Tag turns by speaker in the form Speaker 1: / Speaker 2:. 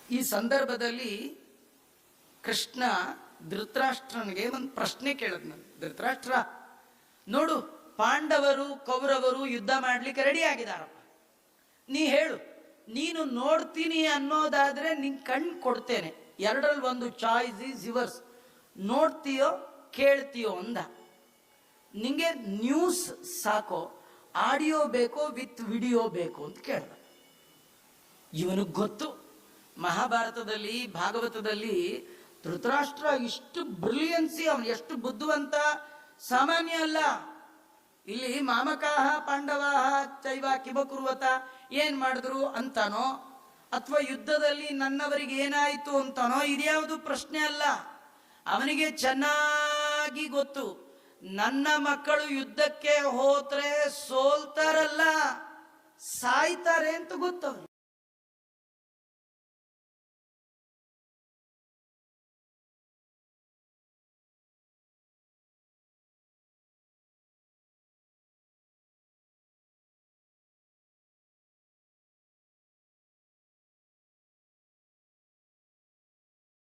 Speaker 1: ಈ ಸಂದರ್ಭದಲ್ಲಿ ಕೃಷ್ಣ ಧೃತರಾಷ್ಟ್ರನಿಗೆ ಒಂದು ಪ್ರಶ್ನೆ ಕೇಳಿದ್ನು. ಧೃತರಾಷ್ಟ್ರ, ನೋಡು, ಪಾಂಡವರು ಕೌರವರು ಯುದ್ಧ ಮಾಡ್ಲಿಕ್ಕೆ ರೆಡಿ ಆಗಿದಾರಪ್ಪ. ನೀ ಹೇಳು, ನೀನು ನೋಡ್ತೀನಿ ಅನ್ನೋದಾದ್ರೆ ನಿನ್ ಕಣ್ ಕೊಡ್ತೇನೆ, ಎರಡರಲ್ಲಿ ಒಂದು ಚಾಯ್ಸ್ ಈಸ್ ಯುವರ್ಸ್. ನೋಡ್ತೀಯೋ ಕೇಳ್ತೀಯೋ ಅಂದ. ನಿಂಗೆ ನ್ಯೂಸ್ ಸಾಕೋ, ಆಡಿಯೋ ಬೇಕೋ ವಿತ್ ವಿಡಿಯೋ ಬೇಕು ಅಂತ ಕೇಳ್ದ. ಇವನಿಗೆ ಗೊತ್ತು, ಮಹಾಭಾರತದಲ್ಲಿ ಭಾಗವತದಲ್ಲಿ ಧೃತರಾಷ್ಟ್ರ ಇಷ್ಟು ಬ್ರಿಲಿಯನ್ಸಿ, ಅವನು ಎಷ್ಟು ಬುದ್ಧಿವಂತ ಸಾಮಾನ್ಯ ಅಲ್ಲ. ಇಲ್ಲಿ ಮಾಮಕಾಹ ಪಾಂಡವಾಹ ಚೈವ ಕಿಬಕುರ್ವತ ಏನ್ ಮಾಡಿದ್ರು ಅಂತಾನೋ, ಅಥವಾ ಯುದ್ಧದಲ್ಲಿ ನನ್ನವರಿಗೆ ಏನಾಯಿತು ಅಂತಾನೋ, ಇದ್ಯಾವುದು ಪ್ರಶ್ನೆ ಅಲ್ಲ. ಅವನಿಗೆ ಚೆನ್ನಾಗಿ ಗೊತ್ತು, ನನ್ನ ಮಕ್ಕಳು ಯುದ್ಧಕ್ಕೆ ಹೋದ್ರೆ ಸೋಲ್ತಾರಲ್ಲ, ಸಾಯ್ತಾರೆ ಅಂತ ಗೊತ್ತವನು.